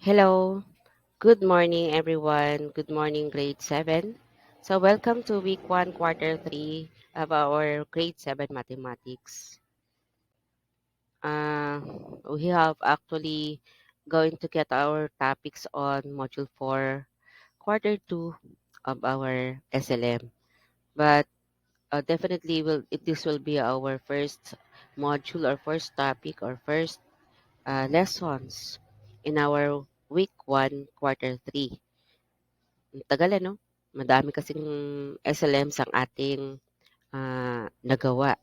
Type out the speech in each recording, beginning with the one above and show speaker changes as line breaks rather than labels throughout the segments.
Hello, good morning everyone. Good morning, grade 7. So, welcome to week 1, quarter 3 of our grade 7 mathematics. Uh, we have actually going to get our topics on module 4, quarter 2 of our SLM. But definitely, this will be our first module or first topic or first lessons in our week 1, quarter 3. Ang tagal ano? Madami kasing SLMs ang ating nagawa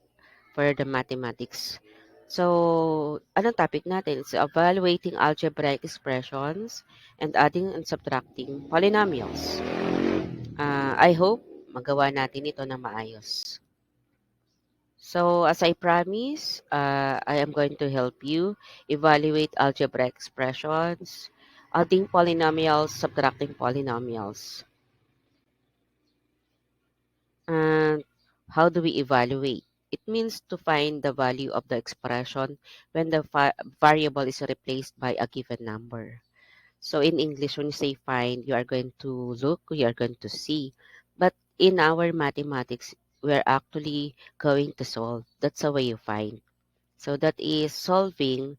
for the mathematics. So, anong topic natin? It's evaluating algebraic expressions and adding and subtracting polynomials. I hope magawa natin ito na maayos. So, as I promise, I am going to help you evaluate algebraic expressions, adding polynomials, subtracting polynomials. And how do we evaluate? It means to find the value of the expression when the variable is replaced by a given number. So in English, when you say find, you are going to look, you are going to see. But in our mathematics, we're actually going to solve. That's the way you find. So that is solving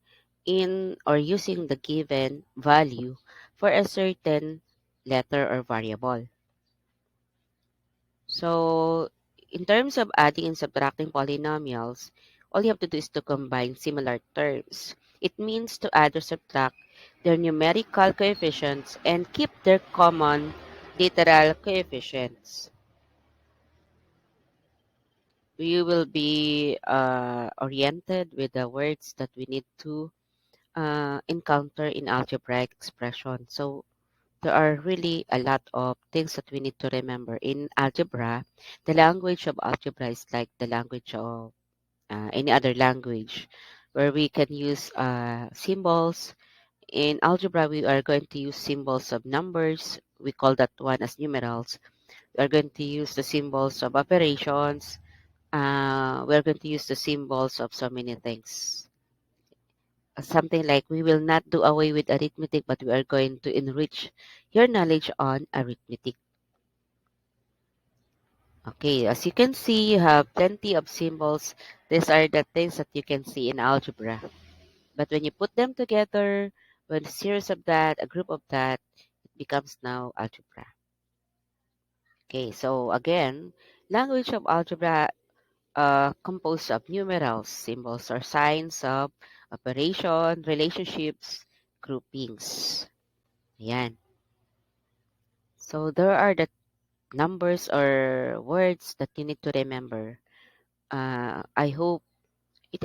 in or using the given value for a certain letter or variable. So, in terms of adding and subtracting polynomials, all you have to do is to combine similar terms. It means to add or subtract their numerical coefficients and keep their common literal coefficients. We will be oriented with the words that we need to encounter in algebraic expression. So, there are really a lot of things that we need to remember. In algebra, the language of algebra is like the language of any other language where we can use symbols. In algebra, we are going to use symbols of numbers. We call that one as numerals. We are going to use the symbols of operations. We are going to use the symbols of so many things. Something like we will not do away with arithmetic, but we are going to enrich your knowledge on arithmetic. Okay, as you can see, you have plenty of symbols. These are the things that you can see in algebra. But when you put them together, when a series of that, a group of that, it becomes now algebra. Okay, so again, language of algebra composed of numerals, symbols or signs of operation, relationships, groupings. Ayan. So there are the numbers or words that you need to remember. I hope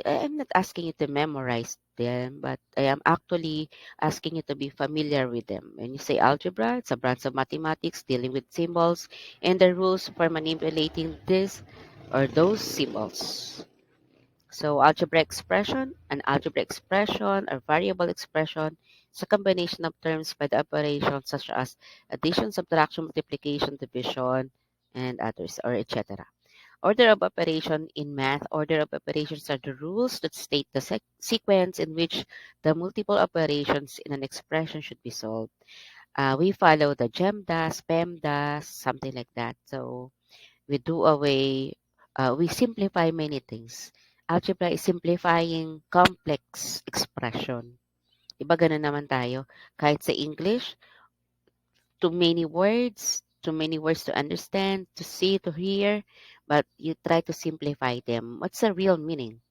I'm not asking you to memorize them, but I am actually asking you to be familiar with them. When you say algebra, it's a branch of mathematics dealing with symbols and the rules for manipulating this or those symbols. So an algebraic expression or variable expression is a combination of terms by the operations such as addition, subtraction, multiplication, division, and others, or etc. Order of operation in math. Order of operations are the rules that state the sequence in which the multiple operations in an expression should be solved. We follow the GEMDAS, PEMDAS, something like that. So we do away, we simplify many things. Algebra is simplifying complex expression. Diba ganun naman tayo? Kahit sa English, too many words to understand, to see, to hear, but you try to simplify them. What's the real meaning?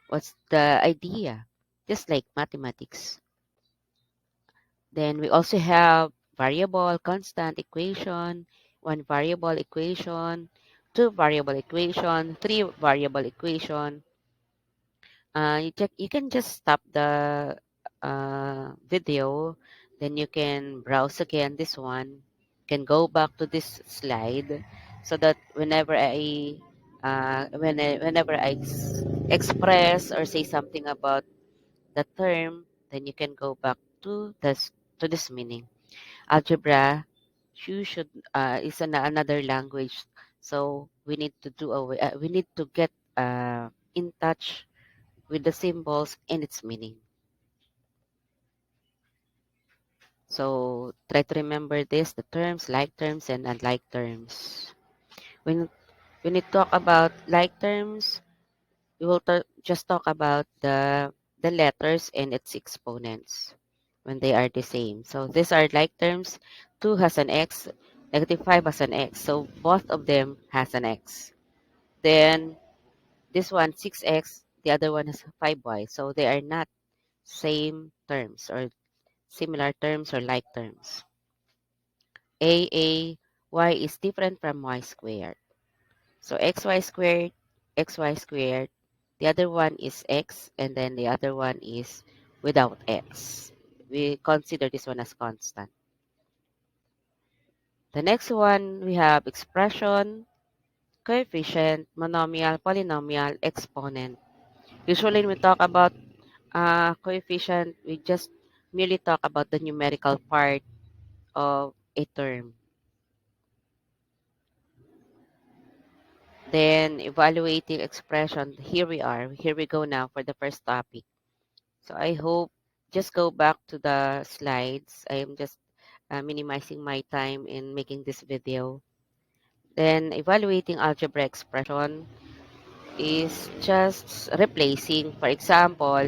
What's the idea? Just like mathematics. Then we also have variable, constant equation, one variable equation, two variable equation, three variable equation. You can just stop the video, then you can browse again this one. Can go back to this slide so that whenever I express or say something about the term, then you can go back to this meaning. Algebra, you should is another language, so we need to we need to get in touch with the symbols and its meaning. So try to remember this, the terms, like terms, and unlike terms. When when we talk about like terms, we will just talk about the letters and its exponents when they are the same. So these are like terms. 2 has an x, negative 5 has an x. So both of them has an x. Then this one 6x, the other one has 5y. So they are not same terms or similar terms or like terms. Y is different from y squared. So xy squared. The other one is x, and then the other one is without x. We consider this one as constant. The next one, we have expression, coefficient, monomial, polynomial, exponent. Usually when we talk about coefficient, we just merely talk about the numerical part of a term. Then evaluating expression, here we are. Here we go now for the first topic. So I hope just go back to the slides. I am just minimizing my time in making this video. Then evaluating algebra expression is just replacing. For example,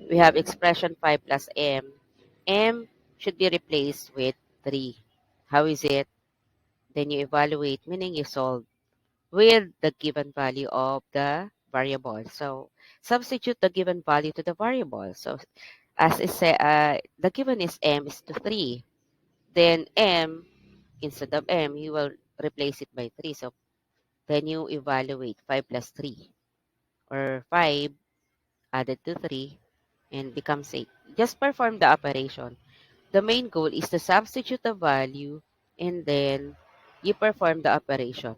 we have expression 5 plus m. M should be replaced with 3. How is it? Then you evaluate, meaning you solve with the given value of the variable. So substitute the given value to the variable. So as I say, the given is m is to 3. Then m, instead of m, you will replace it by 3. So then you evaluate 5 plus 3 or 5 added to 3 and becomes 8. Just perform the operation. The main goal is to substitute the value and then you perform the operation.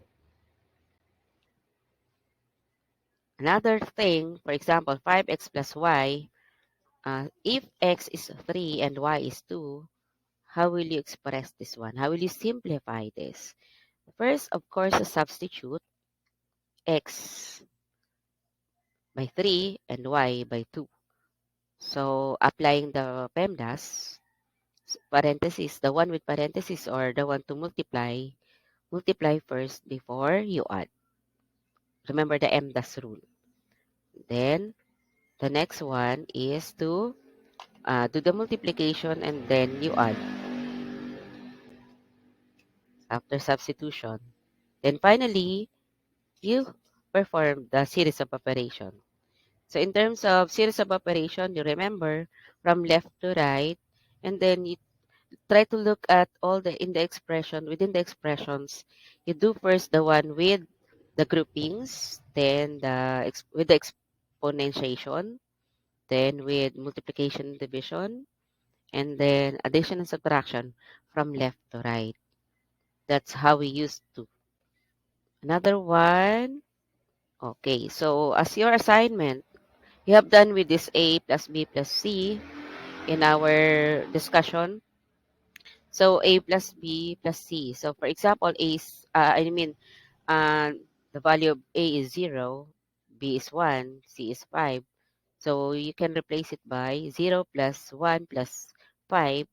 Another thing, for example, 5x plus y, if x is 3 and y is 2, how will you express this one? How will you simplify this? First, of course, substitute x by 3 and y by 2. So, applying the PEMDAS, parenthesis, the one with parenthesis or the one to multiply, multiply first before you add. Remember the MDAS rule. Then, the next one is to do the multiplication and then you add after substitution. Then finally, you perform the series of operation. So in terms of series of operation, you remember from left to right, and then you try to look at all the in the expression within the expressions. You do first the one with the groupings, then with the exponentiation, then with multiplication and division, and then addition and subtraction from left to right. That's how we used to. Another one. Okay, so as your assignment, you have done with this A plus B plus C in our discussion. So A plus B plus C. So for example, uh, the value of A is 0, B is 1, C is 5. So you can replace it by 0 plus 1 plus 5.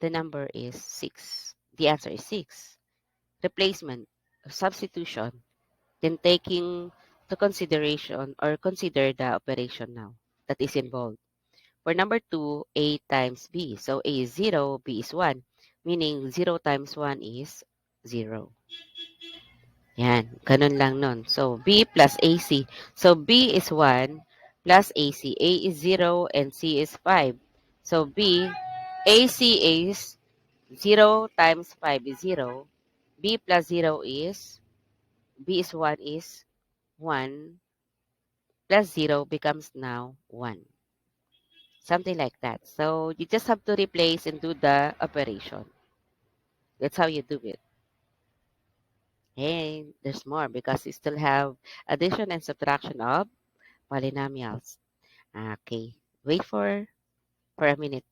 The number is 6. The answer is 6. Replacement, substitution, then taking to consideration or consider the operation now that is involved. For number 2, A times B. So A is 0, B is 1, meaning 0 times 1 is 0. Yan, ganun lang nun. So B plus AC. So B is 1 plus AC. A is 0 and C is 5. So AC is 0 times 5 is 0. B plus 0 is, B is 1 is 1 plus 0 becomes now 1. Something like that. So you just have to replace and do the operation. That's how you do it. And there's more because you still have addition and subtraction of polynomials. Okay, wait for a minute.